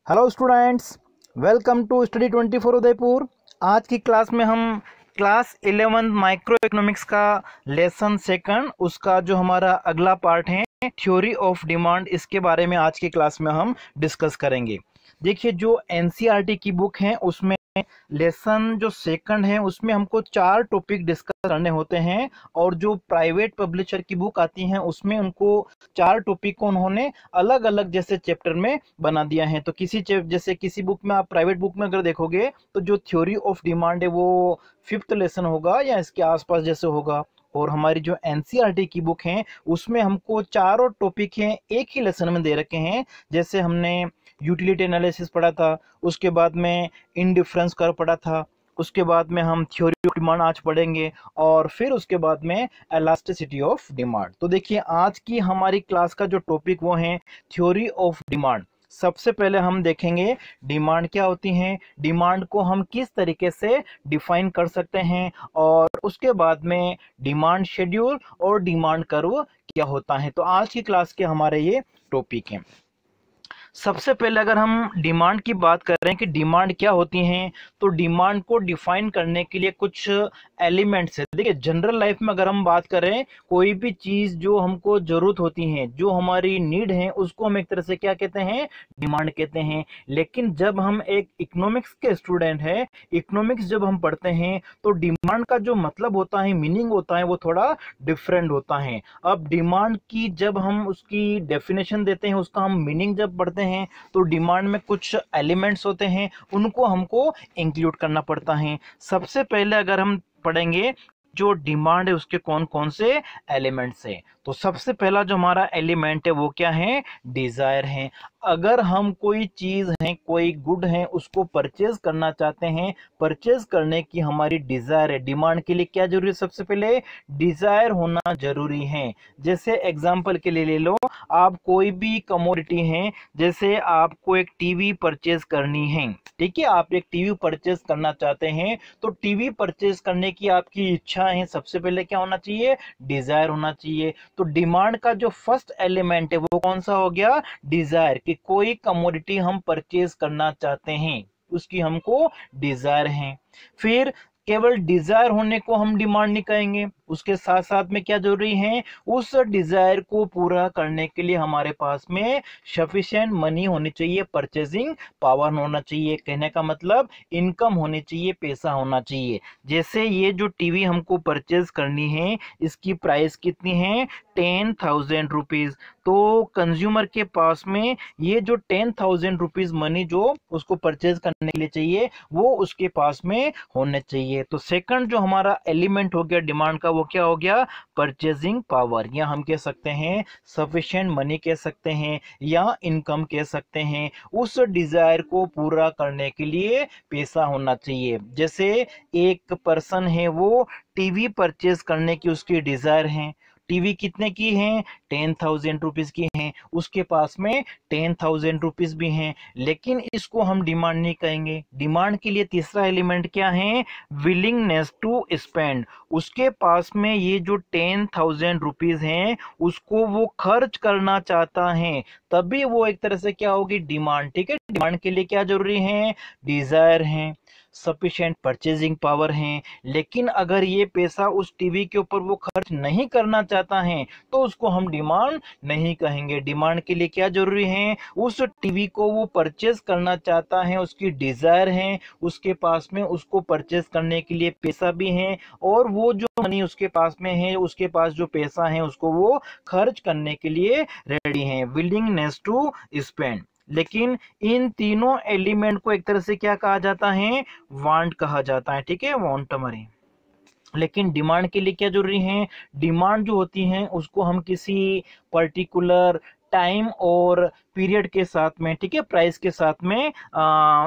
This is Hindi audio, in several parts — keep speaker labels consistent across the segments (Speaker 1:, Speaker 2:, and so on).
Speaker 1: Hello students, welcome to study 24 Udaipur. आज की क्लास में हम क्लास 11 माइक्रो इकोनॉमिक्स का लेसन सेकंड, उसका जो हमारा अगला पार्ट है थ्योरी ऑफ डिमांड, इसके बारे में आज की क्लास में हम डिस्कस करेंगे। देखिए, जो एनसीईआरटी की बुक है उसमें लेसन जो सेकंड है उसमें हमको 4 टॉपिक डिस्कस करने होते हैं, और जो प्राइवेट पब्लिशर की बुक आती हैं उसमें उनको 4 टॉपिक को उन्होंने अलग अलग जैसे चैप्टर में बना दिया है। तो जैसे किसी बुक में, आप प्राइवेट बुक में अगर देखोगे तो जो थ्योरी ऑफ डिमांड है वो 5th लेसन होगा या इसके आसपास जैसे होगा, और हमारी जो एनसीईआरटी की बुक है उसमें हमको चारों टॉपिक हैं एक ही लेसन में दे रखे हैं। जैसे हमने यूटिलिटी एनालिसिस पढ़ा था, उसके बाद में इनडिफरेंस कर्व पढ़ा था, उसके बाद में हम थ्योरी ऑफ डिमांड आज पढ़ेंगे, और फिर उसके बाद में इलास्टिसिटी ऑफ डिमांड। तो देखिए, आज की हमारी क्लास का जो टॉपिक वो है थ्योरी ऑफ डिमांड। सबसे पहले हम देखेंगे डिमांड क्या होती है, डिमांड को हम किस तरीके से डिफाइन कर सकते हैं, और उसके बाद में डिमांड शेड्यूल और डिमांड कर्व क्या होता है। तो आज की क्लास के हमारे ये टॉपिक हैं। सबसे पहले अगर हम डिमांड की बात कर रहे हैं कि डिमांड क्या होती हैं, तो डिमांड को डिफाइन करने के लिए कुछ एलिमेंट्स है। देखिए, जनरल लाइफ में अगर हम बात करें, कोई भी चीज़ जो हमको ज़रूरत होती है, जो हमारी नीड है, उसको हम एक तरह से क्या कहते हैं, डिमांड कहते हैं। लेकिन जब हम एक इकोनॉमिक्स के स्टूडेंट हैं, इकोनॉमिक्स जब हम पढ़ते हैं, तो डिमांड का जो मतलब होता है, मीनिंग होता है, वो थोड़ा डिफरेंट होता है। अब डिमांड की जब हम उसकी डेफिनेशन देते हैं, उसका हम मीनिंग जब पढ़ते हैं, तो डिमांड में कुछ एलिमेंट्स होते हैं, उनको हमको इंक्लूड करना पड़ता है। सबसे पहले अगर हम पढ़ेंगे जो डिमांड है उसके कौन कौन से एलिमेंट्स है, तो सबसे पहला जो हमारा एलिमेंट है वो क्या है, डिजायर है। अगर हम कोई चीज है, कोई गुड है, उसको परचेज करना चाहते हैं, परचेज करने की हमारी डिजायर है, डिमांड के लिए क्या जरूरी है, सबसे पहले डिजायर होना जरूरी है। जैसे एग्जांपल के लिए ले लो, आप कोई भी कमोडिटी है, जैसे आपको एक टीवी परचेज करनी है, ठीक है, आप एक टीवी परचेज करना चाहते हैं, तो टीवी परचेज करने की आपकी इच्छा है, सबसे पहले क्या होना चाहिए, डिजायर होना चाहिए। तो डिमांड का जो फर्स्ट एलिमेंट है वो कौन सा हो गया, डिजायर, कि कोई कमोडिटी हम परचेज करना चाहते हैं, उसकी हमको डिजायर है। फिर केवल डिजायर होने को हम डिमांड नहीं कहेंगे, उसके साथ साथ में क्या जरूरी है, उस डिजायर को पूरा करने के लिए हमारे पास में सफिशिएंट मनी होनी चाहिए, परचेजिंग पावर होना चाहिए। कहने का मतलब इनकम होनी चाहिए, पैसा होना चाहिए। जैसे ये जो टीवी हमको परचेज करनी है, इसकी प्राइस कितनी है, 10,000 रुपीज। तो कंज्यूमर के पास में ये जो 10,000 रुपीज मनी जो उसको परचेज करने के लिए चाहिए, वो उसके पास में होने चाहिए। तो सेकंड जो हमारा एलिमेंट हो गया डिमांड का, वो क्या हो गया, परचेजिंग पावर, या हम कह सकते हैं सफिशिएंट मनी कह सकते हैं, या इनकम कह सकते हैं। उस डिजायर को पूरा करने के लिए पैसा होना चाहिए। जैसे एक पर्सन है, वो टीवी परचेज करने की उसकी डिजायर है, टीवी कितने की है, 10,000 रुपीज की है, उसके पास में 10,000 रुपीज भी हैं, लेकिन इसको हम डिमांड नहीं कहेंगे। डिमांड के लिए तीसरा एलिमेंट क्या है, विलिंगनेस टू स्पेंड। उसके पास में ये जो 10,000 रुपीज हैं, उसको वो खर्च करना चाहता है, तभी वो एक तरह से क्या होगी, डिमांड। ठीक है, डिमांड के लिए क्या जरूरी है, डिजायर है, सफिशिएंट परचेजिंग पावर है। लेकिन अगर ये पैसा उस टीवी के ऊपर वो खर्च नहीं करना चाहता है, तो उसको हम डिमांड नहीं कहेंगे। डिमांड के लिए क्या जरूरी है, उस टीवी को वो परचेज करना चाहता है, उसकी डिजायर है, उसके पास में उसको परचेज करने के लिए पैसा भी है, और वो जो मनी उसके पास में है, उसके पास जो पैसा है, उसको वो खर्च करने के लिए रेडी है, विलिंगनेस टू स्पेंड। लेकिन इन तीनों एलिमेंट को एक तरह से क्या कहा जाता है, वांट कहा जाता है। ठीक है, वांट हमारी। लेकिन डिमांड के लिए क्या जरूरी है, डिमांड जो होती है उसको हम किसी पर्टिकुलर टाइम और पीरियड के साथ में, ठीक है, प्राइस के साथ में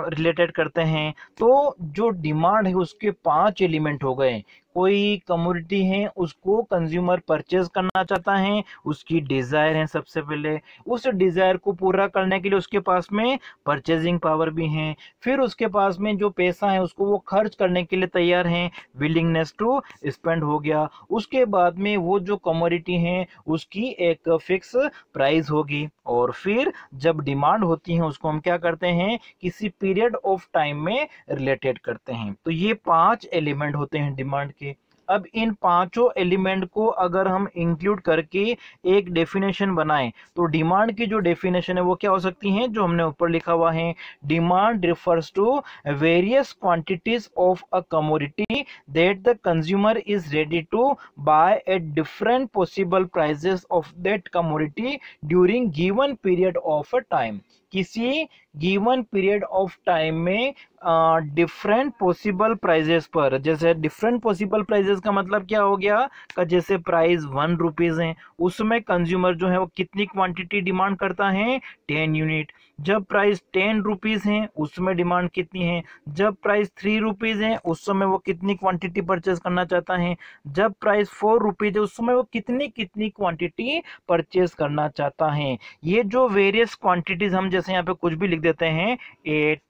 Speaker 1: रिलेटेड करते हैं। तो जो डिमांड है उसके 5 एलिमेंट हो गए। कोई कमोडिटी है, उसको कंज्यूमर परचेज करना चाहता है, उसकी डिजायर है, सबसे पहले उस डिजायर को पूरा करने के लिए उसके पास में परचेजिंग पावर भी है। फिर उसके पास में जो पैसा है उसको वो खर्च करने के लिए तैयार है, विलिंगनेस टू स्पेंड हो गया। उसके बाद में वो जो कमोडिटी है उसकी एक फिक्स प्राइस होगी। और फिर जब डिमांड होती है उसको हम क्या करते हैं, किसी पीरियड ऑफ टाइम में रिलेटेड करते हैं। तो ये 5 एलिमेंट होते हैं डिमांड के। अब इन पांचों एलिमेंट को अगर हम इंक्लूड करके एक डेफिनेशन बनाएं तो डिमांड की जो डेफिनेशन है वो क्या हो सकती है, जो हमने ऊपर लिखा हुआ है, demand refers to various quantities of a commodity that the consumer is ready to buy at different possible prices of that commodity during given period of a time. किसी गिवन पीरियड ऑफ टाइम में डिफरेंट पॉसिबल प्राइजेस पर, जैसे डिफरेंट पॉसिबल प्राइजेस का मतलब क्या हो गया, का जैसे प्राइस 1 रुपीज है, उसमें कंज्यूमर जो है वो कितनी क्वांटिटी डिमांड करता है, 10 यूनिट। जब प्राइस 10 रुपीज है उसमें डिमांड कितनी है, जब प्राइस 3 रुपीज है उस समय वो कितनी क्वांटिटी परचेज करना चाहता है, जब प्राइस 4 रुपीज है उस समय वो कितनी कितनी क्वांटिटी परचेज करना चाहता है। ये जो वेरियस क्वांटिटीज, हम जैसे यहाँ पे कुछ भी लिख देते हैं 8,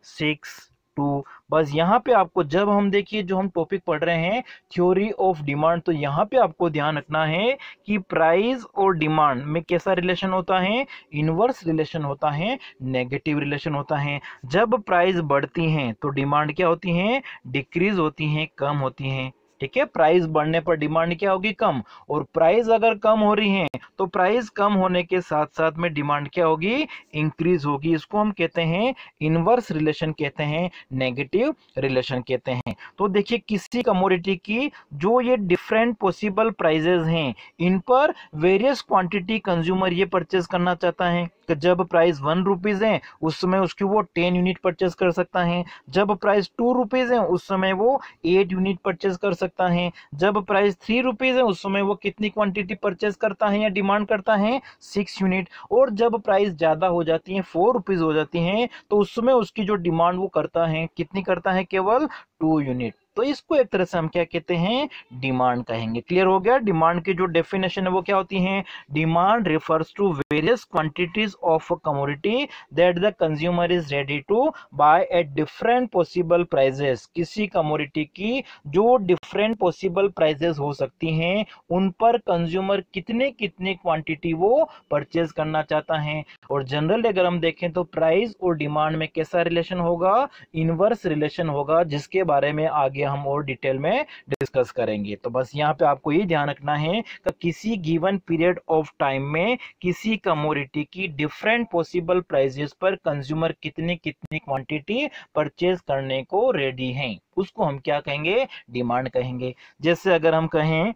Speaker 1: 6, 2, बस यहाँ पे आपको, जब हम देखिए जो हम टॉपिक पढ़ रहे हैं थ्योरी ऑफ डिमांड, तो यहाँ पे आपको ध्यान रखना है कि प्राइस और डिमांड में कैसा रिलेशन होता है, इनवर्स रिलेशन होता है, नेगेटिव रिलेशन होता है। जब प्राइस बढ़ती हैं तो डिमांड क्या होती है, डिक्रीज होती है, कम होती है। ठीक है, प्राइस बढ़ने पर डिमांड क्या होगी, कम। और प्राइस अगर कम हो रही है तो प्राइस कम होने के साथ साथ में डिमांड क्या होगी, इंक्रीज होगी। इसको हम कहते हैं इनवर्स रिलेशन, कहते हैं नेगेटिव रिलेशन कहते हैं। तो देखिए किसी कमोडिटी की जो ये डिफरेंट पॉसिबल प्राइजेस हैं, इन पर वेरियस क्वांटिटी कंज्यूमर ये परचेज करना चाहता है कि जब प्राइस 1 रुपीज है उस समय उसकी वो 10 यूनिट परचेज कर सकता है, जब प्राइस 2 रुपीज है उस समय वो 8 यूनिट परचेज कर सकता है, जब प्राइस 3 रुपीज है उस समय वो कितनी क्वांटिटी परचेज करता है या डिमांड करता है, 6 यूनिट। और जब प्राइस ज्यादा हो जाती है, 4 रुपीज हो जाती है, तो उस समय उसकी जो डिमांड वो करता है, कितनी करता है, केवल 2 यूनिट। तो इसको एक तरह से हम क्या कहते हैं, डिमांड कहेंगे। क्लियर हो गया। डिमांड की जो डेफिनेशन है वो क्या होती है, demand refers to various quantities of a commodity that the consumer is ready to buy at different possible prices. किसी कमोडिटी की जो डिफरेंट पॉसिबल प्राइसेस हो सकती हैं, उन पर कंज्यूमर कितने कितने क्वांटिटी वो परचेज करना चाहता है। और जनरली अगर हम देखें तो प्राइस और डिमांड में कैसा रिलेशन होगा, इनवर्स रिलेशन होगा, जिसके बारे में आगे हम और डिटेल में डिस्कस करेंगे। तो बस यहाँ पे आपको ये ध्यान रखना है कि किसी गिवन पीरियड ऑफ टाइम में किसी कमोडिटी की डिफरेंट पॉसिबल प्राइसेस पर कंज्यूमर कितनी कितनी क्वांटिटी परचेज करने को रेडी हैं, उसको हम क्या कहेंगे, डिमांड कहेंगे। जैसे अगर हम कहें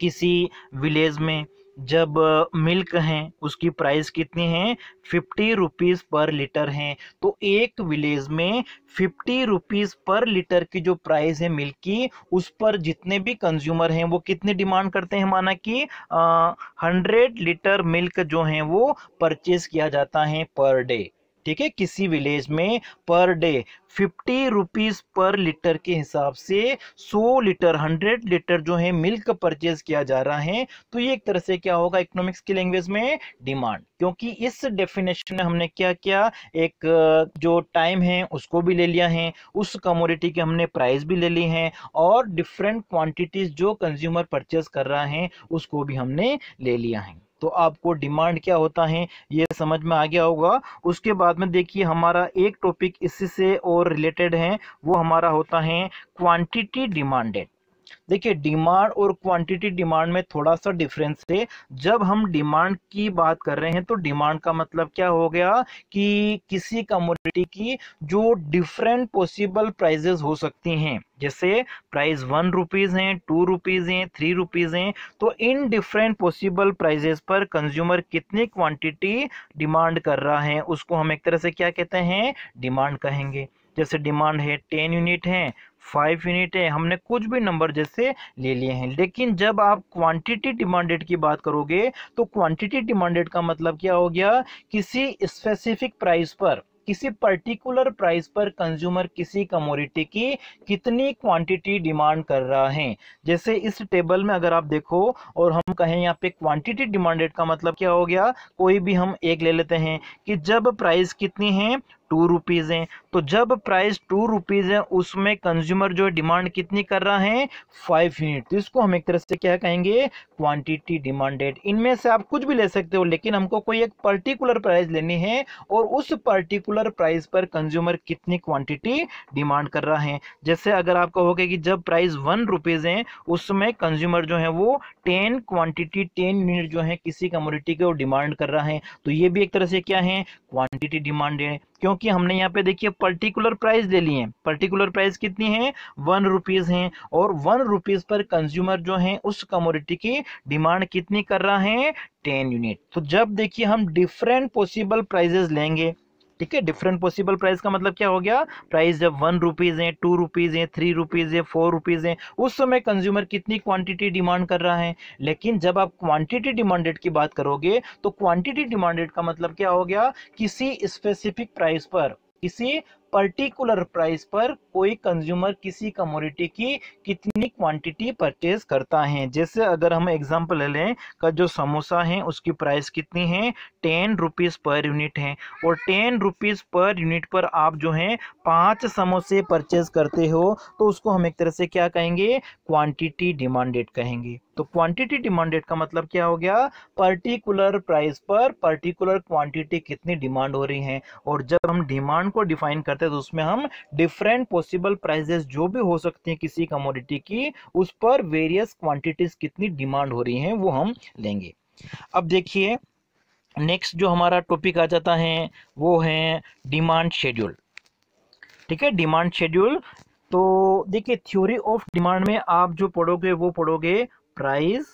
Speaker 1: किसी विलेज में जब मिल्क है उसकी प्राइस कितनी है, 50 रुपीज पर लीटर है, तो एक विलेज में 50 रुपीज पर लीटर की जो प्राइस है मिल्क की, उस पर जितने भी कंज्यूमर हैं वो कितने डिमांड करते हैं, माना कि 100 लीटर मिल्क जो है वो परचेज किया जाता है पर डे। ठीक है, किसी विलेज में per day 50 rupees per litre के हिसाब से 100 लीटर 100 लीटर जो है मिल्क परचेज किया जा रहा है। तो ये एक तरह से क्या होगा इकोनॉमिक्स की लैंग्वेज में, डिमांड। क्योंकि इस डेफिनेशन में हमने क्या किया, एक जो टाइम है उसको भी ले लिया है, उस कमोडिटी की हमने प्राइस भी ले ली है, और डिफरेंट क्वांटिटीज जो कंज्यूमर परचेज कर रहा है उसको भी हमने ले लिया है। तो आपको डिमांड क्या होता है ये समझ में आ गया होगा। उसके बाद में देखिए हमारा एक टॉपिक इसी से और रिलेटेड है, वो हमारा होता है क्वांटिटी डिमांडेड। देखिए डिमांड और क्वांटिटी डिमांड में थोड़ा सा डिफरेंस है। जब हम डिमांड की बात कर रहे हैं तो डिमांड का मतलब क्या हो गया कि किसी कमोडिटी की जो डिफरेंट पॉसिबल प्राइसेस हो सकती हैं, जैसे प्राइस 1 रुपीज हैं, 2 रुपीज हैं, 3 रुपीज हैं, तो इन डिफरेंट पॉसिबल प्राइसेस पर कंज्यूमर कितनी क्वांटिटी डिमांड कर रहा है उसको हम एक तरह से क्या कहते हैं, डिमांड कहेंगे। जैसे डिमांड है 10 यूनिट है, 5 यूनिट है, हमने कुछ भी नंबर जैसे ले लिए हैं। लेकिन जब आप क्वांटिटी डिमांडेड की बात करोगे तो क्वांटिटी डिमांडेड का मतलब क्या हो गया, किसी स्पेसिफिक प्राइस पर, किसी पर्टिकुलर प्राइस पर कंज्यूमर किसी कमोडिटी की कितनी क्वांटिटी डिमांड कर रहा है। जैसे इस टेबल में अगर आप देखो और हम कहें यहाँ पे क्वांटिटी डिमांडेड का मतलब क्या हो गया, कोई भी हम एक ले लेते हैं कि जब प्राइस कितनी है 2 रुपीज़ है। तो जब प्राइस 2 रुपीज़ है उसमें कंज्यूमर जो डिमांड कितनी कर रहा है 5 यूनिट, तो इसको हम एक तरह से क्या कहेंगे क्वांटिटी डिमांडेड। इनमें से आप कुछ भी ले सकते हो लेकिन हमको कोई एक पर्टिकुलर प्राइस लेनी है और उस पर्टिकुलर प्राइस पर कंज्यूमर कितनी क्वांटिटी डिमांड कर रहा है। जैसे अगर आप कहोगे कि जब प्राइस 1 रुपीज़ है उसमें कंज्यूमर जो है वो 10 क्वांटिटी 10 यूनिट जो है किसी कमोडिटी के वो डिमांड कर रहा है, तो ये भी एक तरह से क्या है क्वांटिटी डिमांडेड है, क्योंकि हमने यहाँ पे देखिए पर्टिकुलर प्राइस ले लिए हैं। पर्टिकुलर प्राइस कितनी है 1 रुपीज़ है और 1 रुपीज़ पर कंज्यूमर जो है उस कमोडिटी की डिमांड कितनी कर रहा है 10 यूनिट। तो जब देखिए हम डिफरेंट पॉसिबल प्राइजेस लेंगे, ठीक है, डिफरेंट पॉसिबल प्राइस का मतलब क्या हो गया, प्राइस जब 1 रुपीज़ है 2 रुपीज़ है 3 रुपीज़ है 4 रुपीज़ है उस समय कंज्यूमर कितनी क्वांटिटी डिमांड कर रहा है। लेकिन जब आप क्वांटिटी डिमांडेड की बात करोगे तो क्वांटिटी डिमांडेड का मतलब क्या हो गया, किसी स्पेसिफिक प्राइस पर किसी पर्टिकुलर प्राइस पर कोई कंज्यूमर किसी कमोडिटी की कितनी क्वांटिटी परचेज करता है। जैसे अगर हम एग्जांपल ले लें का जो समोसा है उसकी प्राइस कितनी है 10 रुपीज़ पर यूनिट है और 10 रुपीज़ पर यूनिट पर आप जो है 5 समोसे परचेज करते हो तो उसको हम एक तरह से क्या कहेंगे क्वांटिटी डिमांडेड कहेंगे। तो क्वांटिटी डिमांडेड का मतलब क्या हो गया, पर्टिकुलर प्राइस पर पर्टिकुलर क्वांटिटी कितनी डिमांड हो रही है। और जब हम डिमांड को डिफाइन करते हैं तो उसमें हम डिफरेंट पॉसिबल प्राइसेस जो भी हो सकती हैं किसी कमोडिटी की उस पर वेरियस क्वांटिटीज कितनी डिमांड हो रही हैं वो हम लेंगे। अब देखिए नेक्स्ट जो हमारा टॉपिक आ जाता है वो है डिमांड शेड्यूल। ठीक है, डिमांड शेड्यूल। तो देखिए थ्योरी ऑफ डिमांड में आप जो पढ़ोगे वो पढ़ोगे प्राइस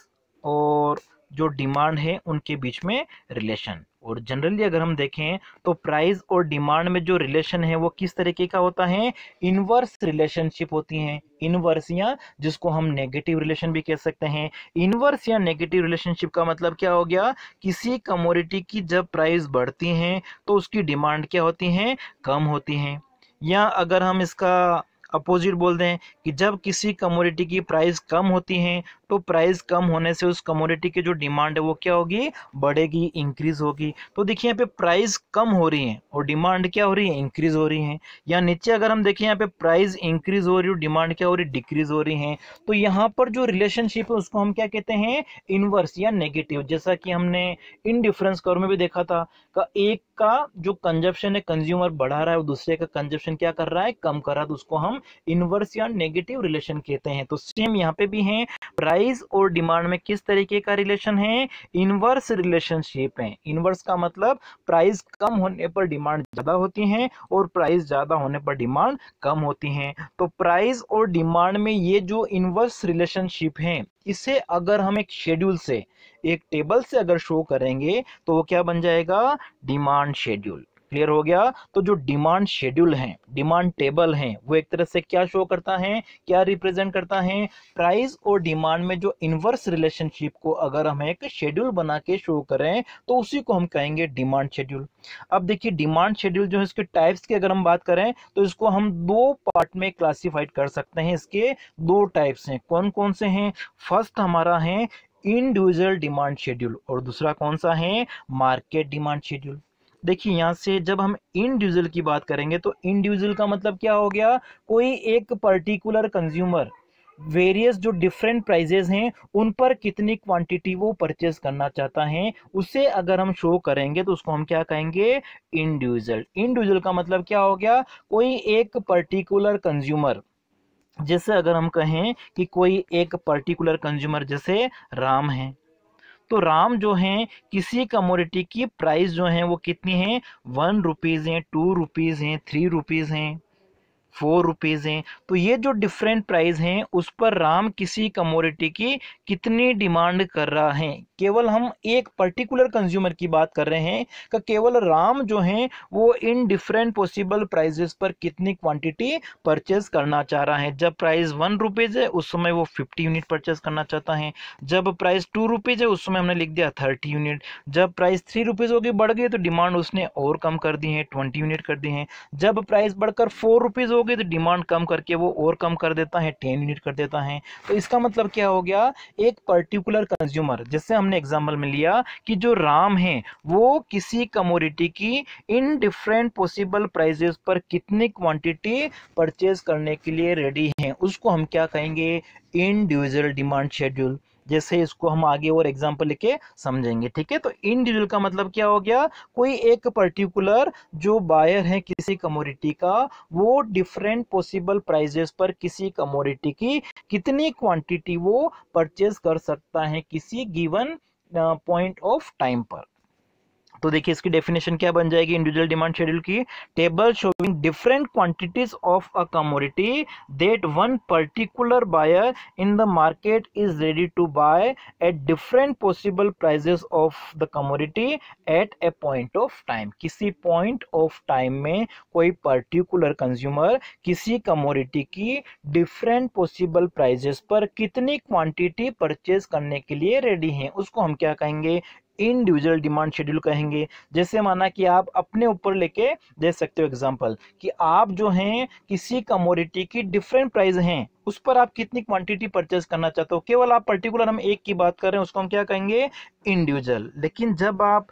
Speaker 1: और जो डिमांड है उनके बीच में रिलेशन। और जनरली अगर हम देखें तो प्राइस और डिमांड में जो रिलेशन है वो किस तरीके का होता है, इनवर्स रिलेशनशिप होती हैं। इनवर्स या जिसको हम नेगेटिव रिलेशन भी कह सकते हैं। इनवर्स या नेगेटिव रिलेशनशिप का मतलब क्या हो गया, किसी कमोडिटी की जब प्राइस बढ़ती हैं तो उसकी डिमांड क्या होती है कम होती हैं। या अगर हम इसका अपोजिट बोल दें कि जब किसी कमोडिटी की प्राइस कम होती है तो प्राइस कम होने से उस कमोडिटी की जो डिमांड है वो क्या होगी बढ़ेगी इंक्रीज होगी। तो देखिए यहाँ पे प्राइस कम हो रही है और डिमांड क्या हो रही है इंक्रीज हो रही है। या नीचे अगर हम देखें यहाँ पे प्राइस इंक्रीज हो रही है डिमांड क्या हो रही है डिक्रीज हो रही है। तो यहाँ पर जो रिलेशनशिप है उसको हम क्या कहते हैं इनवर्स या नेगेटिव। जैसा कि हमने इन डिफरेंस कर्व में भी देखा था का एक का जो कंजप्शन है कंज्यूमर बढ़ा रहा है और दूसरे का कंजप्शन क्या कर रहा है कम कर रहा है, तो उसको हम इनवर्स या नेगेटिव रिलेशन कहते हैं। तो सेम यहाँ पे भी है, प्राइस और डिमांड में किस तरीके का रिलेशन है, इनवर्स रिलेशनशिप है। इनवर्स का मतलब प्राइस कम होने पर डिमांड ज्यादा होती है और प्राइस ज्यादा होने पर डिमांड कम होती है। तो प्राइस और डिमांड में ये जो इनवर्स रिलेशनशिप है इसे अगर हम एक शेड्यूल से एक टेबल से अगर शो करेंगे तो वो क्या बन जाएगा डिमांड शेड्यूल। क्लियर हो गया। तो जो डिमांड शेड्यूल है डिमांड टेबल है वो एक तरह से क्या शो करता है क्या रिप्रेजेंट करता है, प्राइस और डिमांड में जो इनवर्स रिलेशनशिप को अगर हम एक शेड्यूल बना के शो करें तो उसी को हम कहेंगे डिमांड शेड्यूल। अब देखिए डिमांड शेड्यूल जो है इसके टाइप्स की अगर हम बात करें तो इसको हम दो पार्ट में क्लासिफाइड कर सकते हैं। इसके दो टाइप्स हैं, कौन कौन से हैं, फर्स्ट हमारा है इंडिविजुअल डिमांड शेड्यूल और दूसरा कौन सा है मार्केट डिमांड शेड्यूल। देखिए यहाँ से जब हम इंडिविजुअल की बात करेंगे तो इंडिविजुअल का मतलब क्या हो गया, कोई एक पर्टिकुलर कंज्यूमर वेरियस जो डिफरेंट प्राइजेस हैं उन पर कितनी क्वांटिटी वो परचेज करना चाहता है उसे अगर हम शो करेंगे तो उसको हम क्या कहेंगे इंडिविजुअल। इंडिविजुअल का मतलब क्या हो गया, कोई एक पर्टिकुलर कंज्यूमर, जैसे अगर हम कहें कि कोई एक पर्टिकुलर कंज्यूमर जैसे राम है, तो राम जो है किसी कमोडिटी की प्राइस जो है वो कितनी है 1 रुपीज़ है 2 रुपीज़ है 3 रुपीज़ है 4 रुपीज़ हैं। तो ये जो डिफरेंट प्राइस हैं उस पर राम किसी कमोडिटी की कितनी डिमांड कर रहा है। केवल हम एक पर्टिकुलर कंज्यूमर की बात कर रहे हैं कि केवल राम जो है वो इन डिफरेंट पॉसिबल प्राइजेस पर कितनी क्वांटिटी परचेज करना चाह रहा है। जब प्राइस 1 रुपीज़ है उस समय वो 50 यूनिट परचेज करना चाहता है, जब प्राइस 2 रुपीज़ है उस समय हमने लिख दिया 30 यूनिट, जब प्राइस 3 रुपीज़ होगी बढ़ गई तो डिमांड उसने और कम कर दी है 20 यूनिट कर दी है, जब प्राइस बढ़कर 4 रुपीज़ करोगे तो डिमांड कम करके वो और कम कर देता है, 10 यूनिट कर देता है। तो इसका मतलब क्या हो गया, एक पर्टिकुलर कंज्यूमर, जैसे हमने एग्जांपल में लिया कि जो राम है वो किसी कमोडिटी की इन डिफरेंट पॉसिबल प्राइजेस पर कितनी क्वांटिटी परचेज करने के लिए रेडी हैं, उसको हम क्या कहेंगे, इंडिविजुअल डिमांड शेड्यूल। जैसे इसको हम आगे और एग्जांपल लेके समझेंगे, ठीक है। तो इंडिविजुअल का मतलब क्या हो गया, कोई एक पर्टिकुलर जो बायर है किसी कमोडिटी का, वो डिफरेंट पॉसिबल प्राइजेस पर किसी कमोडिटी की कितनी क्वांटिटी वो परचेज कर सकता है किसी गिवन पॉइंट ऑफ टाइम पर। तो देखिए इसकी डेफिनेशन क्या बन जाएगी इंडिविजुअल डिमांड शेड्यूल की, table showing different quantities of a commodity that one particular buyer in the market is ready to buy at different possible prices of the commodity at a point of time. किसी पॉइंट ऑफ टाइम में कोई पर्टिकुलर कंज्यूमर किसी कमोडिटी की डिफरेंट पॉसिबल प्राइजेस पर कितनी क्वांटिटी परचेज करने के लिए रेडी है, उसको हम क्या कहेंगे, इंडिविजुअल डिमांड शेड्यूल कहेंगे। जैसे माना कि आप अपने ऊपर लेके दे सकते हो एग्जांपल कि आप जो हैं किसी कमोडिटी की डिफरेंट प्राइस हैं, उस पर आप कितनी क्वांटिटी परचेज करना चाहते हो, केवल आप पर्टिकुलर हम एक की बात कर रहे हैं, उसको हम क्या कहेंगे, इंडिविजुअल। लेकिन जब आप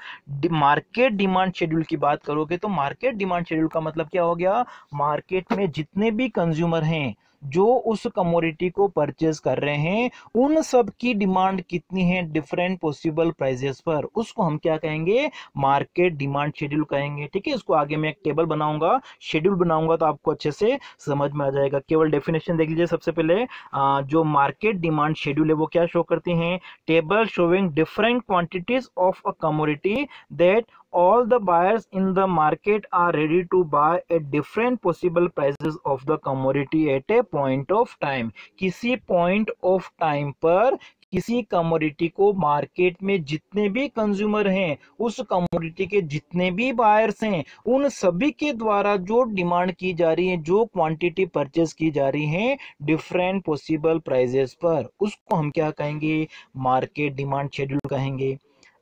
Speaker 1: मार्केट डिमांड शेड्यूल की बात करोगे तो मार्केट डिमांड शेड्यूल का मतलब क्या हो गया, मार्केट में जितने भी कंज्यूमर हैं जो उस कमोडिटी को परचेज कर रहे हैं, उन सब की डिमांड कितनी है डिफरेंट पॉसिबल प्राइजेस पर, उसको हम क्या कहेंगे, मार्केट डिमांड शेड्यूल कहेंगे, ठीक है। इसको आगे मैं एक टेबल बनाऊंगा, शेड्यूल बनाऊंगा तो आपको अच्छे से समझ में आ जाएगा। केवल डेफिनेशन देख लीजिए सबसे पहले, जो मार्केट डिमांड शेड्यूल है वो क्या शो करती हैं, table showing different quantities of a commodity that all the buyers in the market are ready to buy at different possible prices of the commodity at a point of time। किसी point of time पर किसी कमोडिटी को मार्केट में जितने भी कंज्यूमर हैं, उस कमोडिटी के जितने भी बायर्स हैं, उन सभी के द्वारा जो डिमांड की जा रही है, जो क्वांटिटी परचेज की जा रही है डिफरेंट पॉसिबल प्राइजेस पर, उसको हम क्या कहेंगे, मार्केट डिमांड शेड्यूल कहेंगे।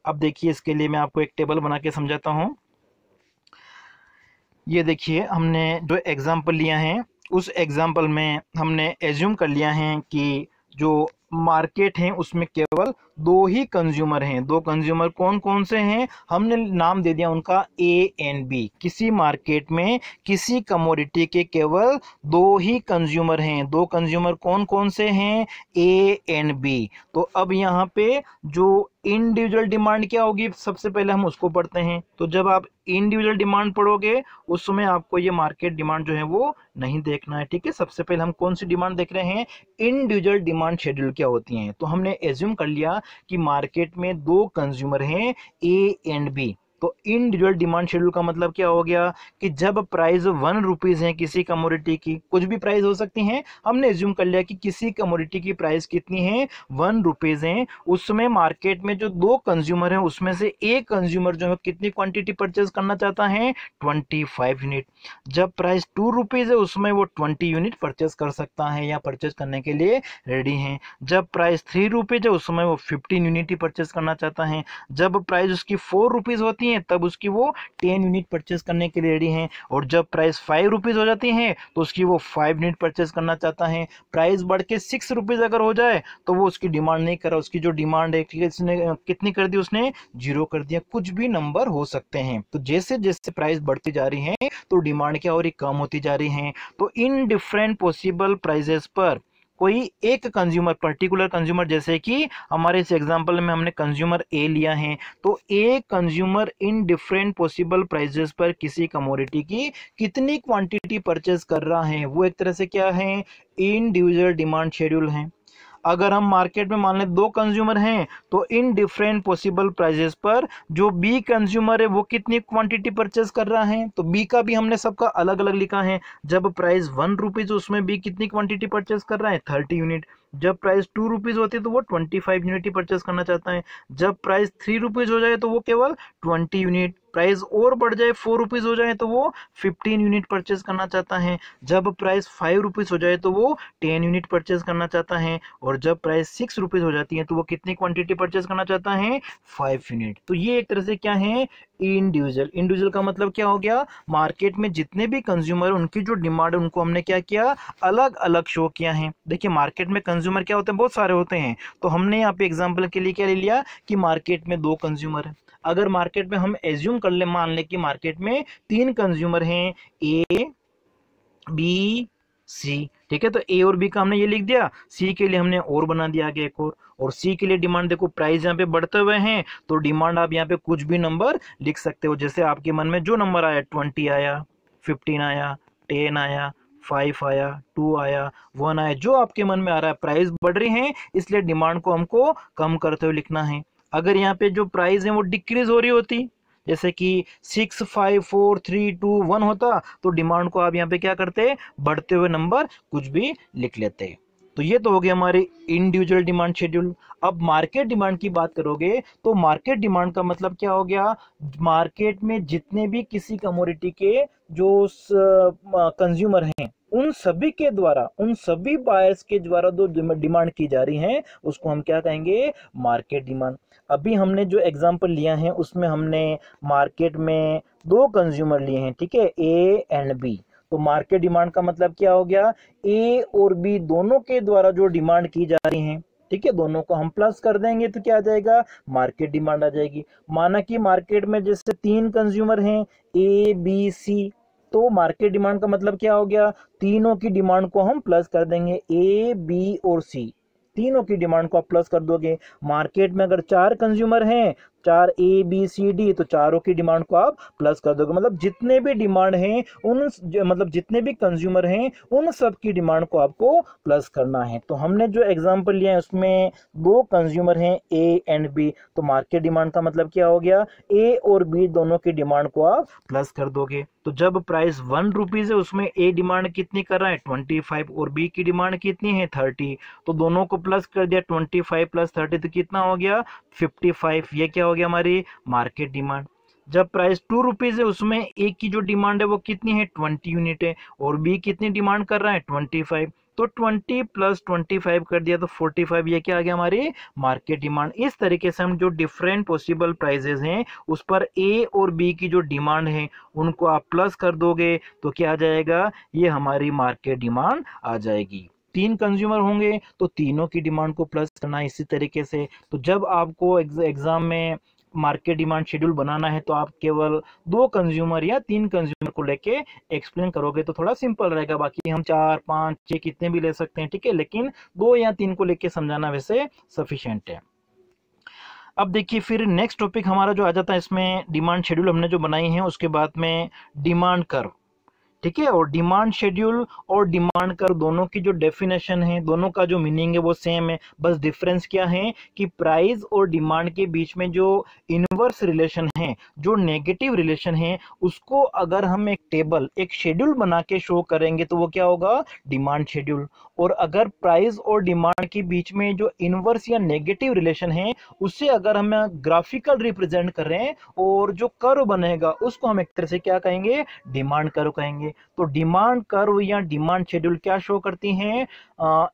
Speaker 1: अब देखिए इसके लिए मैं आपको एक टेबल बना के समझाता हूं। ये देखिए हमने जो एग्जांपल लिया है, उस एग्जांपल में हमने एज्यूम कर लिया है कि जो मार्केट है उसमें केवल दो ही कंज्यूमर हैं। दो कंज्यूमर कौन कौन से हैं, हमने नाम दे दिया उनका ए एंड बी। किसी मार्केट में किसी कमोडिटी के केवल दो ही कंज्यूमर हैं। दो कंज्यूमर कौन कौन से हैं, ए एंड बी। तो अब यहाँ पे जो इंडिविजुअल डिमांड क्या होगी, सबसे पहले हम उसको पढ़ते हैं। तो जब आप इंडिविजुअल डिमांड पढ़ोगे उस समय आपको ये मार्केट डिमांड जो है वो नहीं देखना है, ठीक है। सबसे पहले हम कौन सी डिमांड देख रहे हैं, इंडिविजुअल डिमांड शेड्यूल क्या होती हैं। तो हमने एज्यूम कर लिया कि मार्केट में दो कंज्यूमर हैं, ए एंड बी। तो इंडिविजुअल डिमांड शेड्यूल का मतलब क्या हो गया कि जब प्राइस 1 रुपीज है किसी कमोडिटी की, कुछ भी प्राइस हो सकती है, हमने एज्यूम कर लिया कि किसी कमोडिटी की प्राइस कितनी है, 1 रुपीज है। उसमें मार्केट में जो दो कंज्यूमर हैं उसमें से एक कंज्यूमर जो है कितनी क्वांटिटी परचेज करना चाहता है, 25 यूनिट। जब प्राइस 2 रुपीज है उसमें वो 20 यूनिट परचेज कर सकता है या परचेज करने के लिए रेडी है। जब प्राइस 3 रुपीज है उसमें वो 15 यूनिट ही परचेज करना चाहता है। जब प्राइस उसकी 4 रुपीज होती है तब उसकी वो 10 यूनिट परचेज करने के लिए रेडी हैं। और जब प्राइस 5 रुपीज हो जाती है तो उसकी वो 5 यूनिट परचेज करना चाहता है। प्राइस बढ़ के 6 रुपीज अगर हो जाए तो वो उसकी डिमांड नहीं कर रहा, उसकी जो डिमांड है इसने कितनी कर दी, उसने 0 कर दिया। कुछ भी नंबर हो सकते हैं। तो जैसे जैसे प्राइस बढ़ती जा रही है तो डिमांड क्या हो रही, कम होती जा रही है। तो इन डिफरेंट पॉसिबल प्राइसेस पर कोई एक कंज्यूमर, पर्टिकुलर कंज्यूमर, जैसे कि हमारे इस एग्जांपल में हमने कंज्यूमर ए लिया है, तो एक consumer in different possible prices पर किसी कमोडिटी की कितनी क्वांटिटी परचेज कर रहा है, वो एक तरह से क्या है, इंडिविजुअल डिमांड शेड्यूल है। अगर हम मार्केट में मान लें दो कंज्यूमर हैं तो इन डिफरेंट पॉसिबल प्राइसेस पर जो बी कंज्यूमर है वो कितनी क्वांटिटी परचेज कर रहा है, तो बी का भी हमने सबका अलग अलग लिखा है। जब प्राइस 1 रुपीज उसमें बी कितनी क्वांटिटी परचेज कर रहा है, 30 यूनिट। जब प्राइस 2 रुपीज होती है तो वो 25 यूनिट ही परचेज करना चाहता है। जब प्राइस 3 रुपीज हो जाए तो वो केवल 20 यूनिट प्राइस और बढ़ जाए 4 रुपीज़ हो जाए तो वो 15 यूनिट परचेज करना चाहता है, जब प्राइस 5 रुपीज़ हो जाए तो वो 10 यूनिट परचेज करना चाहता है, और जब प्राइस 6 रुपीज़ हो जाती है तो वो कितनी क्वांटिटी परचेज करना चाहता है, 5 यूनिट। तो ये एक तरह से क्या है, इंडिविजुअल। इंडिविजुअल का मतलब क्या हो गया, मार्केट में जितने भी कंज्यूमर उनकी जो डिमांड है उनको हमने क्या किया, अलग अलग शो किया है। देखिए मार्केट में कंज्यूमर क्या होते हैं, बहुत सारे होते हैं, तो हमने यहाँ पे एग्जांपल के लिए क्या ले लिया कि मार्केट में 2 कंज्यूमर है। अगर मार्केट में हम एज्यूम कर ले, मान ले कि मार्केट में 3 कंज्यूमर हैं, ए बी सी, ठीक है। तो ए और बी का हमने ये लिख दिया, सी के लिए हमने और बना दिया आगे एक और सी के लिए डिमांड देखो, प्राइस यहाँ पे बढ़ते हुए हैं तो डिमांड आप यहाँ पे कुछ भी नंबर लिख सकते हो, जैसे आपके मन में जो नंबर आया, 20 आया, 15 आया, 10 आया, 5 आया, 2 आया, 1 आया, जो आपके मन में आ रहा है। प्राइस बढ़ रही है इसलिए डिमांड को हमको कम करते हुए लिखना है। अगर यहाँ पे जो प्राइस है वो डिक्रीज हो रही होती, जैसे कि 6, 5, 4, 3, 2, 1 होता, तो डिमांड को आप यहाँ पे क्या करते, बढ़ते हुए नंबर कुछ भी लिख लेते। तो ये तो हो गया हमारे इंडिविजुअल डिमांड शेड्यूल। अब मार्केट डिमांड की बात करोगे तो मार्केट डिमांड का मतलब क्या हो गया, मार्केट में जितने भी किसी कमोडिटी के जो कंज्यूमर हैं उन सभी के द्वारा, उन सभी बायर्स के द्वारा जो डिमांड की जा रही है उसको हम क्या कहेंगे, मार्केट डिमांड। अभी हमने जो एग्जांपल लिया है उसमें हमने मार्केट में 2 कंज्यूमर लिए हैं, ठीक है, ए एंड बी। तो मार्केट डिमांड का मतलब क्या हो गया, ए और बी दोनों के द्वारा जो डिमांड की जा रही है, ठीक है, दोनों को हम प्लस कर देंगे तो क्या आ जाएगा, मार्केट डिमांड आ जाएगी। माना कि मार्केट में जैसे 3 कंज्यूमर हैं, ए बी सी, तो मार्केट डिमांड का मतलब क्या हो गया, तीनों की डिमांड को हम प्लस कर देंगे, ए बी और सी, तीनों की डिमांड को आप प्लस कर दोगे। मार्केट में अगर 4 कंज्यूमर हैं, 4 ए बी सी डी, तो चारों की डिमांड को आप प्लस कर दोगे। मतलब जितने भी डिमांड हैं मतलब जितने भी कंज्यूमर हैं उन सब की डिमांड को आपको प्लस करना है। तो हमने जो एग्जांपल लिया है उसमें 2 कंज्यूमर हैं, ए एंड बी, तो मार्केट डिमांड का मतलब क्या हो गया, ए और बी दोनों की डिमांड को आप प्लस कर दोगे। तो जब प्राइस 1 रुपीज है उसमें ए डिमांड कितनी कर रहा है, 25, और बी की डिमांड कितनी है, 30, तो दोनों को प्लस कर दिया, 25 प्लस 30 तो कितना हो गया, 55। ये क्या हो गया, हमारी मार्केट डिमांड। जब प्राइस 2 रुपीज है उसमें ए की जो डिमांड है वो कितनी है, 20 यूनिट है, और बी कितनी डिमांड कर रहा है, 25, तो 20 प्लस 25 कर दिया तो 45। ये क्या आ गया, हमारी मार्केट डिमांड। इस तरीके से हम जो डिफरेंट पॉसिबल प्राइजेस हैं उस पर ए और बी की जो डिमांड है उनको आप प्लस कर दोगे तो क्या आ जाएगा, ये हमारी मार्केट डिमांड आ जाएगी। 3 कंज्यूमर होंगे तो तीनों की डिमांड को प्लस करना है इसी तरीके से। तो जब आपको एग्जाम में मार्केट डिमांड शेड्यूल बनाना है तो आप केवल 2 कंज्यूमर या 3 कंज्यूमर को लेके एक्सप्लेन करोगे तो थोड़ा सिंपल रहेगा। बाकी हम 4, 5, 6 कितने भी ले सकते हैं, ठीक है, लेकिन 2 या 3 को लेके समझाना वैसे सफिशिएंट है। अब देखिए फिर नेक्स्ट टॉपिक हमारा जो आ जाता है, इसमें डिमांड शेड्यूल हमने जो बनाई है उसके बाद में डिमांड कर्व, ठीक है। और डिमांड शेड्यूल और डिमांड कर्व दोनों की जो डेफिनेशन है, दोनों का जो मीनिंग है वो सेम है, बस डिफरेंस क्या है कि प्राइस और डिमांड के बीच में जो इनवर्स रिलेशन है, जो नेगेटिव रिलेशन है, उसको अगर हम एक टेबल, एक शेड्यूल बना के शो करेंगे तो वो क्या होगा, डिमांड शेड्यूल। और अगर प्राइस और डिमांड के बीच में जो इनवर्स या नेगेटिव रिलेशन है उसे अगर हम ग्राफिकल रिप्रेजेंट कर रहे हैं और जो कर्व बनेगा उसको हम एक तरह से क्या कहेंगे, डिमांड कर्व कहेंगे। तो डिमांड कर्व या डिमांड शेड्यूल क्या शो करती हैं,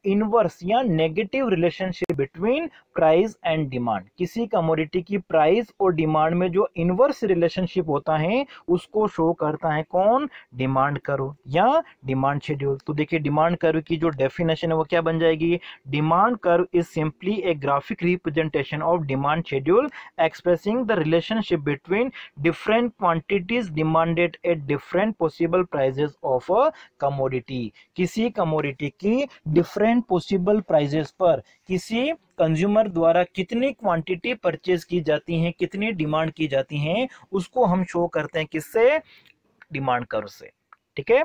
Speaker 1: इनवर्स या negative relationship between price and demand. किसी कमोडिटी की प्राइस और डिमांड में जो इनवर्स रिलेशनशिप होता है उसको शो करता है कौन, डिमांड कर्व या डिमांड शेड्यूल। तो देखिए डिमांड कर्व की जो डेफिनेशन है वो क्या बन जाएगी, demand curve is simply a graphic representation of demand schedule expressing the relationship between different quantities demanded at different possible prices of a commodity. किसी कमोडिटी की डिफरेंट पॉसिबल प्राइजेस पर किसी कंज्यूमर द्वारा कितनी क्वांटिटी परचेज की जाती हैं, कितनी डिमांड की जाती हैं, उसको हम शो करते हैं किससे, डिमांड कर्व से, ठीक है।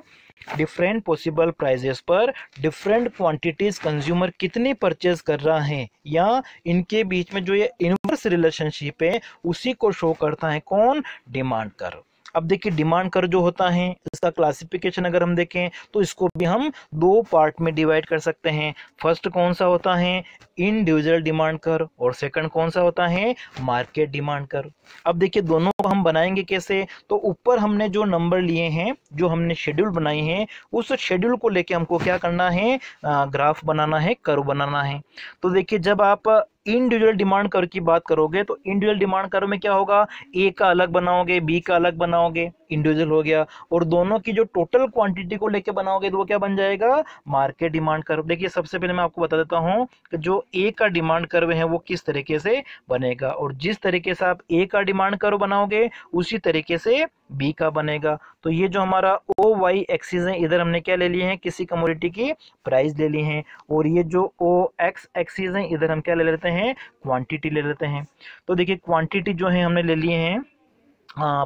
Speaker 1: डिफरेंट पॉसिबल प्राइजेस पर डिफरेंट क्वांटिटीज कंज्यूमर कितनी परचेज कर रहा है या इनके बीच में जो ये इनवर्स रिलेशनशिप है उसी को शो करता है कौन, डिमांड कर्व। अब देखिए डिमांड कर्व जो होता है इसका क्लासिफिकेशन अगर हम देखें तो इसको भी हम 2 पार्ट में डिवाइड कर सकते हैं। फर्स्ट कौन सा होता है, इंडिविजुअल डिमांड कर्व और सेकंड कौन सा होता है, मार्केट डिमांड कर्व। अब देखिए दोनों को हम बनाएंगे कैसे, तो ऊपर हमने जो नंबर लिए हैं, जो हमने शेड्यूल बनाई है, उस शेड्यूल को लेके हमको क्या करना है, ग्राफ बनाना है, कर्व बनाना है। तो देखिए जब आप इंडिविजुअल डिमांड कर्व की बात करोगे तो इंडिविजुअल डिमांड कर्व में क्या होगा, ए का अलग बनाओगे, बी का अलग बनाओगे, इंडिविजुअल हो गया, और दोनों की जो टोटल क्वांटिटी को लेके बनाओगे तो वो क्या बन जाएगा, मार्केट डिमांड कर्व। देखिए सबसे पहले मैं आपको बता देता हूं कि जो ए का डिमांड कर्व है वो किस तरीके से बनेगा, और जिस तरीके से आप ए का डिमांड कर्व बनाओगे उसी तरीके से बी का बनेगा। तो ये जो हमारा ओ वाई एक्सिस है, इधर हमने क्या ले लिए हैं, किसी कमोडिटी की प्राइस ले ली है, और ये जो ओ एक्स एक्सिस है, इधर हम क्या ले लेते हैं, क्वांटिटी ले लेते हैं। तो देखिए क्वांटिटी जो है हमने ले लिए हैं,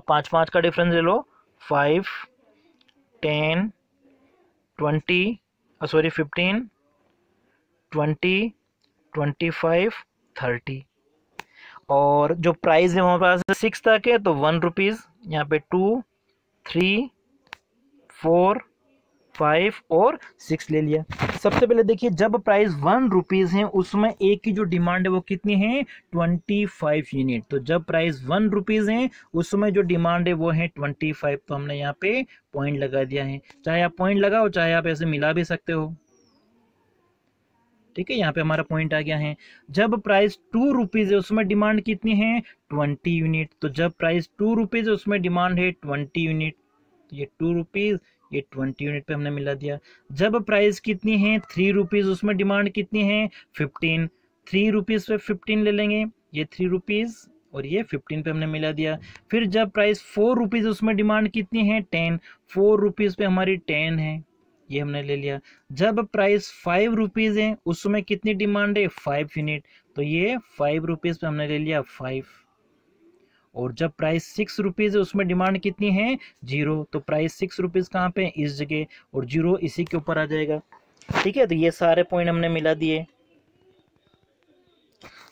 Speaker 1: 5 का डिफरेंस ले लो, 5, 10, 20, सॉरी 15, 20, 25, 30, और जो प्राइस है हमारे पास 6 तक है तो 1 रुपीज़, यहाँ पे 2, 3, 4, 5 और 6 ले लिया। सबसे पहले देखिए जब प्राइस 1 रुपीज़ है उसमें एक की जो डिमांड है वो कितनी है, 25 यूनिट। तो जब प्राइस 1 रुपीज़ है उसमें जो डिमांड है वो है 25, तो हमने यहाँ पे पॉइंट लगा दिया है। चाहे आप पॉइंट लगाओ, चाहे आप ऐसे मिला भी सकते हो, ठीक है। यहाँ पे हमारा पॉइंट आ गया है। जब प्राइस 2 रुपीज़ है उसमें डिमांड कितनी है, 20 यूनिट। तो जब प्राइस 2 रुपीज़ है उसमें डिमांड है 20 यूनिट, तो ये 2 रुपीज़, ये 20 यूनिट पे हमने मिला दिया। जब प्राइस कितनी है, 3 रुपीज़, उसमें डिमांड कितनी है, 15, 3 रुपीज़ पे 15 ले लेंगे, ये 3 रुपीज़ और ये 15 पे हमने मिला दिया। फिर जब प्राइस 4 रुपीज़ उसमें डिमांड कितनी है, 10, 4 रुपीज़ पे हमारी 10 है, ये हमने ले लिया। जब प्राइस 5 रुपीज़ है उसमें कितनी डिमांड है, 5 यूनिट, तो ये 5 रुपीज़ पे हमने ले लिया 5। और जब प्राइस 6 रुपीज़ है उसमें डिमांड कितनी है, 0, तो प्राइस 6 रुपीज़ कहाँ पे, इस जगह, और 0 इसी के ऊपर आ जाएगा, ठीक है। तो ये सारे पॉइंट हमने मिला दिए,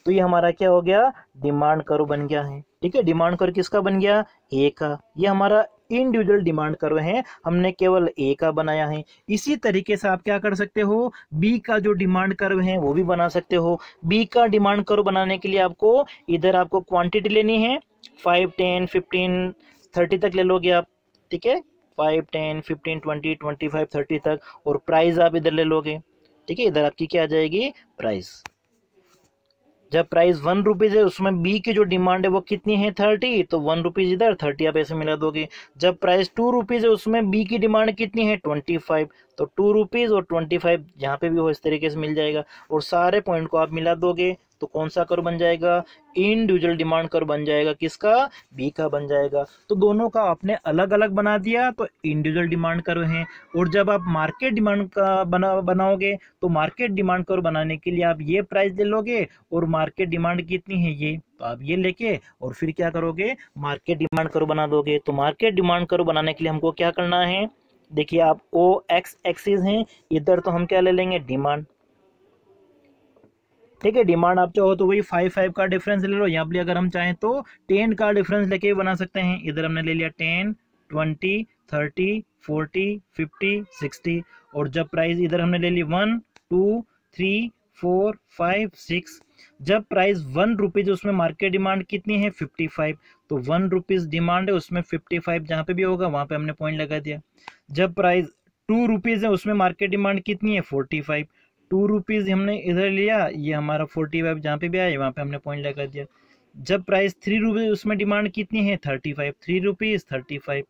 Speaker 1: तो ये हमारा क्या हो गया, डिमांड कर्व बन गया है, ठीक है। डिमांड कर्व किसका बन गया, ए का। ये हमारा इंडिविजुअल डिमांड कर्व है, हमने केवल ए का बनाया है। इसी तरीके से आप क्या कर सकते हो, बी का जो डिमांड कर्व है वो भी बना सकते हो। बी का डिमांड कर्व बनाने के लिए आपको इधर आपको क्वांटिटी लेनी है, 5, 10, 15, 30 तक ले लोगे आप, ठीक है, 5, 10, 15, 20, 25, 30 तक, और प्राइस आप इधर ले लोगे, ठीक है। इधर आपकी क्या आ जाएगी, प्राइस। जब प्राइस 1 रुपीज़ है उसमें बी की जो डिमांड है वो कितनी है, 30, तो 1 रुपीज़ इधर, 30 आप ऐसे मिला दोगे। जब प्राइस 2 रुपीज़ है उसमें बी की डिमांड कितनी है, 25, तो 2 रुपीज़ और 25 जहाँ पे भी हो इस तरीके से मिल जाएगा, और सारे पॉइंट को आप मिला दोगे तो कौन सा कर्व बन जाएगा, इंडिविजुअल डिमांड कर्व बन जाएगा, किसका, बी का बन जाएगा। तो दोनों का आपने अलग अलग बना दिया तो इंडिविजुअल डिमांड कर्व है। और जब आप मार्केट डिमांड का बनाओगे तो मार्केट डिमांड कर्व बनाने के लिए आप ये प्राइस ले लोगे, और मार्केट डिमांड कितनी है ये, तो आप ये लेके और फिर क्या करोगे, मार्केट डिमांड कर्व बना दोगे। तो मार्केट डिमांड कर्व बनाने के लिए हमको क्या करना है, देखिए आप ओ एक्स एक्सिस हैं, इधर तो हम क्या ले लेंगे, डिमांड, ठीक है। डिमांड आप चाहो तो वही 5 का डिफरेंस ले लो, यहाँ पे अगर हम चाहें तो 10 का डिफरेंस लेके भी बना सकते हैं। इधर हमने ले लिया 10, 20, 30, 40, 50, 60, और जब प्राइस इधर हमने ले ली 1, 2, 3, 4, 5, 6। जब प्राइस 1 रुपीज़ उसमें मार्केट डिमांड कितनी है, 55, तो 1 रुपीज़ डिमांड है उसमें 55 जहाँ पे भी होगा वहाँ पे हमने पॉइंट लगा दिया। जब प्राइस 2 रुपीज़ है उसमें मार्केट डिमांड कितनी है, 45, 2 रुपीज़ हमने इधर लिया, ये हमारा 45 जहाँ पे भी आया वहाँ पे हमने पॉइंट लगा दिया। जब प्राइस 3 रुपीज़ उसमें डिमांड कितनी है, 35, 3 रुपीज़ 35।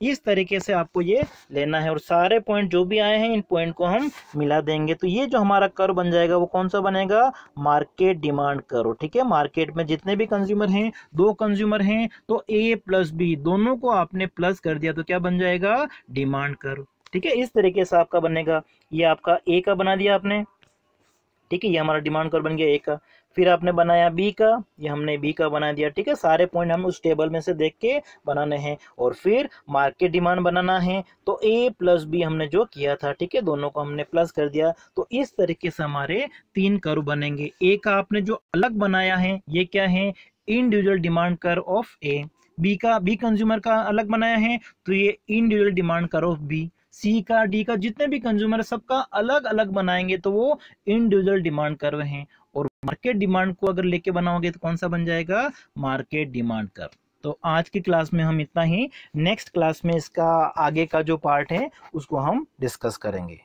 Speaker 1: इस तरीके से आपको ये लेना है, और सारे पॉइंट जो भी आए हैं इन पॉइंट को हम मिला देंगे। तो ये जो हमारा कर्व बन जाएगा वो कौन सा बनेगा, मार्केट डिमांड कर्व, ठीक है। मार्केट में जितने भी कंज्यूमर हैं, 2 कंज्यूमर हैं, तो ए प्लस बी दोनों को आपने प्लस कर दिया तो क्या बन जाएगा, डिमांड कर्व, ठीक है। इस तरीके से आपका बनेगा। ये आपका ए का बना दिया आपने, ठीक है, ये हमारा डिमांड कर्व बन गया ए का। फिर आपने बनाया बी का, ये हमने बी का बना दिया, ठीक है। सारे पॉइंट हम उस टेबल में से देख के बनाने हैं, और फिर मार्केट डिमांड बनाना है, तो ए प्लस बी हमने जो किया था, ठीक है, दोनों को हमने प्लस कर दिया। तो इस तरीके से हमारे 3 कर्व बनेंगे। ए का आपने जो अलग बनाया है ये क्या है, individual demand curve of A. B का, बी कंज्यूमर का अलग बनाया है तो ये individual demand curve of B. C का, डी का, जितने भी कंज्यूमर है सबका अलग अलग बनाएंगे तो वो इंडिविजुअल डिमांड कर्व हैं। और मार्केट डिमांड को अगर लेके बनाओगे तो कौन सा बन जाएगा, मार्केट डिमांड कर्व। तो आज की क्लास में हम इतना ही, नेक्स्ट क्लास में इसका आगे का जो पार्ट है उसको हम डिस्कस करेंगे।